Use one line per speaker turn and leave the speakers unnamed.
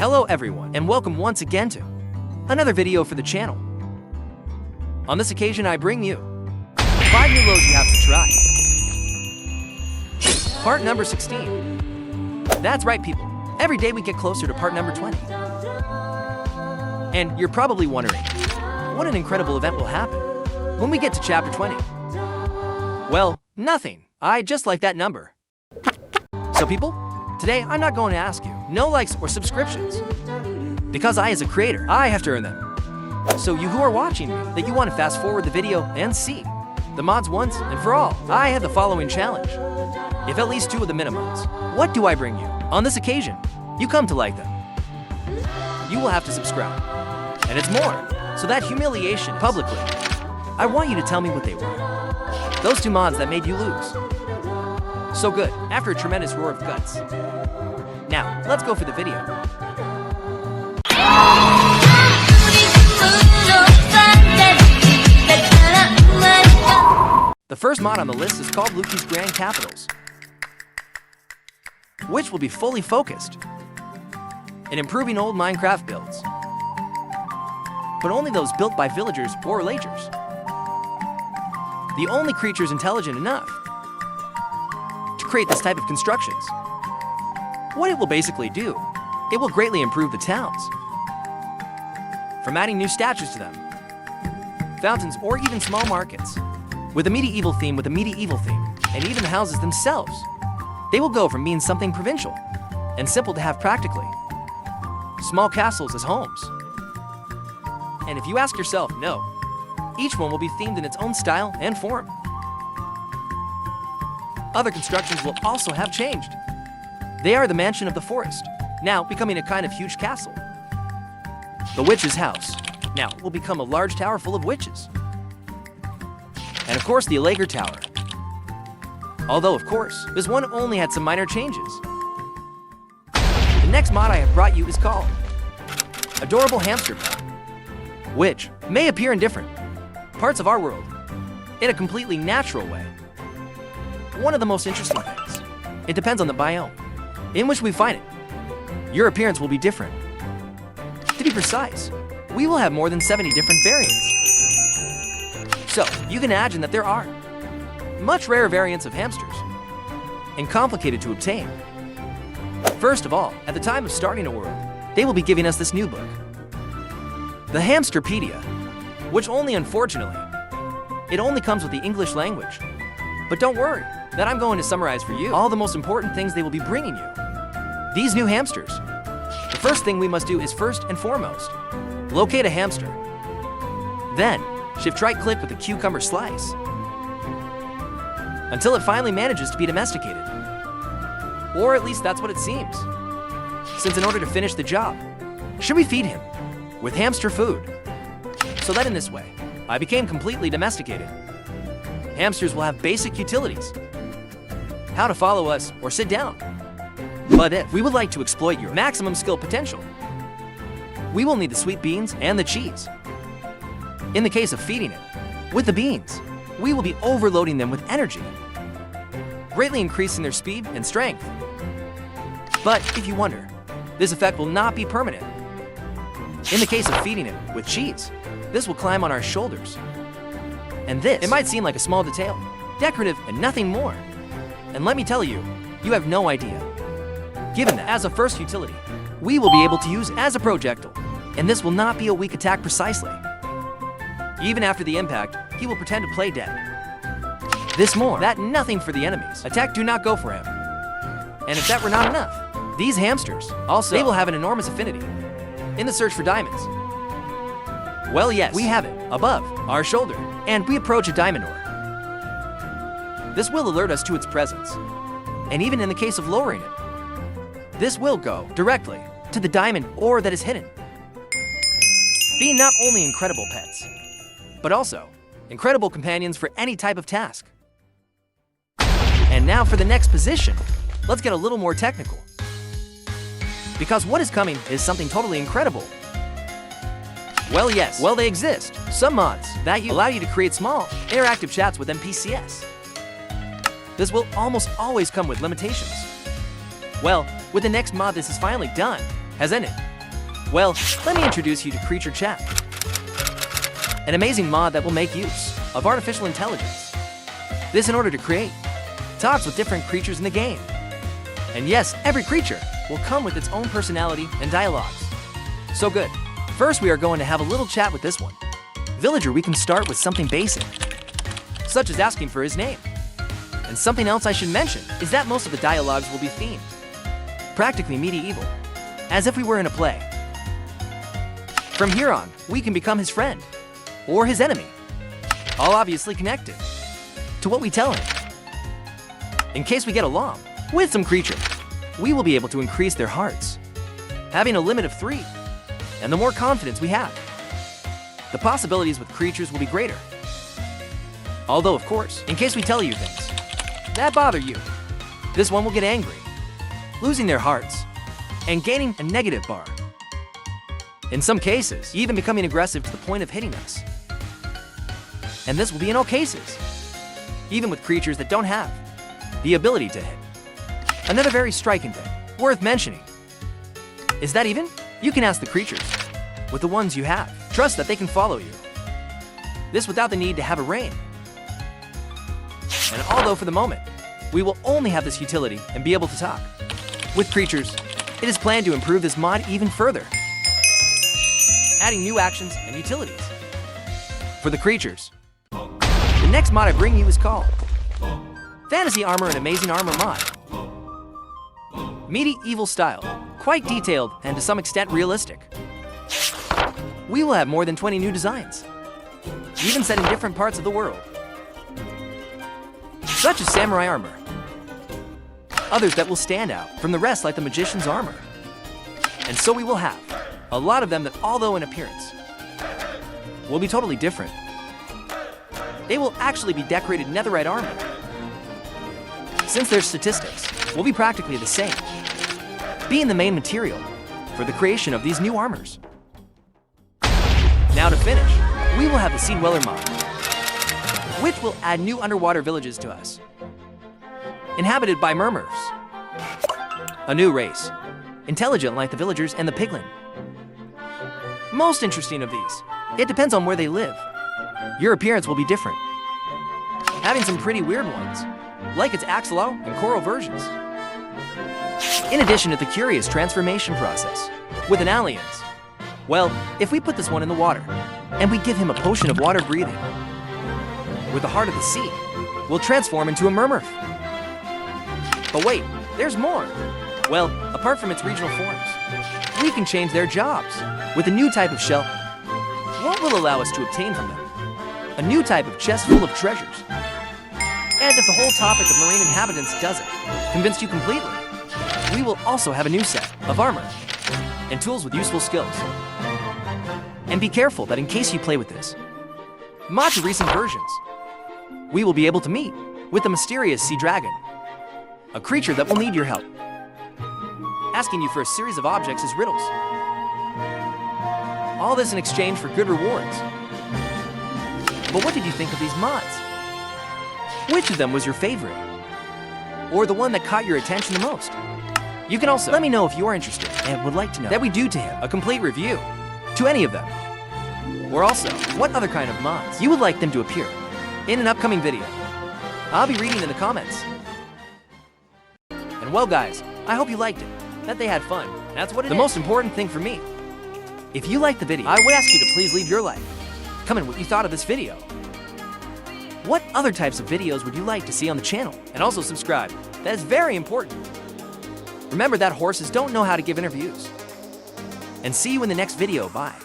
Hello everyone, and welcome once again to another video for the channel. On this occasion, I bring you 5 new lows you have to try. Part number 16. That's right, people. Every day we get closer to part number 20. And you're probably wondering, what an incredible event will happen when we get to chapter 20. Well, nothing. I just like that number. So people, today I'm not going to ask you no likes or subscriptions. Because I, as a creator, I have to earn them. So you who are watching me, that you want to fast forward the video and see the mods once and for all, I have the following challenge. If at least 2 of the minimods, what do I bring you? On this occasion, you come to like them. You will have to subscribe. And it's more, so that humiliation publicly, I want you to tell me what they were. Those 2 mods that made you lose. So good, after a tremendous roar of guts. Now, let's go for the video. The first mod on the list is called Luki's Grand Capitals, which will be fully focused in improving old Minecraft builds, but only those built by villagers or villagers. The only creatures intelligent enough to create this type of constructions. What it will basically do, it will greatly improve the towns, from adding new statues to them, fountains, or even small markets, with a medieval theme, and even the houses themselves. They will go from being something provincial and simple to have practically small castles as homes. And if you ask yourself, no, each one will be themed in its own style and form. Other constructions will also have changed. They are the Mansion of the Forest, now becoming a kind of huge castle. The Witch's House, now will become a large tower full of witches. And of course, the Lager Tower. Although, of course, this one only had some minor changes. The next mod I have brought you is called Adorable Hamster Pet, which may appear in different parts of our world in a completely natural way. One of the most interesting things, it depends on the biome in which we find it. Your appearance will be different. To be precise, we will have more than 70 different variants. So, you can imagine that there are much rarer variants of hamsters and complicated to obtain. First of all, at the time of starting a world, they will be giving us this new book, the Hamsterpedia, which only unfortunately, it only comes with the English language. But don't worry, that I'm going to summarize for you all the most important things they will be bringing you. These new hamsters. The first thing we must do is first and foremost, locate a hamster. Then, shift right click with the cucumber slice until it finally manages to be domesticated. Or at least that's what it seems. Since in order to finish the job, should we feed him with hamster food? So that in this way, I became completely domesticated. Hamsters will have basic utilities, how to follow us or sit down. But if we would like to exploit your maximum skill potential, we will need the sweet beans and the cheese. In the case of feeding it with the beans, we will be overloading them with energy, greatly increasing their speed and strength. But if you wonder, this effect will not be permanent. In the case of feeding it with cheese, this will climb on our shoulders. And this, it might seem like a small detail, decorative and nothing more. And let me tell you, you have no idea. Given that, as a first utility, we will be able to use it as a projectile, and this will not be a weak attack precisely. Even after the impact, he will pretend to play dead. This more, that nothing for the enemies. Attack do not go for him. And if that were not enough, these hamsters, also, they will have an enormous affinity in the search for diamonds. Well, yes, we have it, above our shoulder, and we approach a diamond ore. This will alert us to its presence. And even in the case of lowering it, this will go directly to the diamond ore that is hidden. Being not only incredible pets, but also incredible companions for any type of task. And now for the next position, let's get a little more technical. Because what is coming is something totally incredible. Well, yes, well, they exist. Some mods that allow you to create small, interactive chats with NPCs. This will almost always come with limitations. Well, with the next mod, this is finally done, has ended. Well, let me introduce you to Creature Chat, an amazing mod that will make use of artificial intelligence. This in order to create talks with different creatures in the game. And yes, every creature will come with its own personality and dialogues. So good. First, we are going to have a little chat with this one. Villager, we can start with something basic, such as asking for his name. And something else I should mention is that most of the dialogues will be themed, practically medieval, as if we were in a play. From here on, we can become his friend or his enemy, all obviously connected to what we tell him. In case we get along with some creature, we will be able to increase their hearts, having a limit of 3. And the more confidence we have, the possibilities with creatures will be greater. Although, of course, in case we tell you things that bother you, this one will get angry, losing their hearts, and gaining a negative bar. In some cases, even becoming aggressive to the point of hitting us. And this will be in all cases, even with creatures that don't have the ability to hit. Another very striking thing, worth mentioning, is that even you can ask the creatures, with the ones you have, trust that they can follow you. This without the need to have a rein. And although for the moment, we will only have this utility and be able to talk with creatures, it is planned to improve this mod even further, adding new actions and utilities for the creatures. The next mod I bring you is called Fantasy Armor and Amazing Armor Mod. Medieval style, quite detailed and to some extent realistic. We will have more than 20 new designs, even set in different parts of the world, such as samurai armor. Others that will stand out from the rest like the magician's armor. And so we will have a lot of them that, although in appearance, will be totally different. They will actually be decorated netherite armor, since their statistics will be practically the same, being the main material for the creation of these new armors. Now to finish, we will have the Sea Dweller mod, which will add new underwater villages to us, inhabited by mermers, a new race, intelligent like the villagers and the piglin. Most interesting of these, it depends on where they live. Your appearance will be different, having some pretty weird ones, like its axolotl and coral versions. In addition to the curious transformation process with an aliens. Well, if we put this one in the water, and we give him a potion of water breathing, with the heart of the sea, we'll transform into a mermerf. But wait, there's more. Well, apart from its regional forms, we can change their jobs with a new type of shell. What will allow us to obtain from them? A new type of chest full of treasures. And if the whole topic of marine inhabitants doesn't convince you completely, we will also have a new set of armor and tools with useful skills. And be careful that in case you play with this mod to recent versions, we will be able to meet with the mysterious sea dragon, a creature that will need your help, asking you for a series of objects as riddles. All this in exchange for good rewards. But what did you think of these mods? Which of them was your favorite? Or the one that caught your attention the most? You can also let me know if you are interested and would like to know that we do to him a complete review to any of them. Or also, what other kind of mods you would like them to appear in an upcoming video. I'll be reading in the comments. And well guys, I hope you liked it, that they had fun. That's what it is. The most important thing for me. If you liked the video, I would ask you to please leave your like. Comment what you thought of this video. What other types of videos would you like to see on the channel? And also subscribe. That is very important. Remember that horses don't know how to give interviews. And see you in the next video. Bye.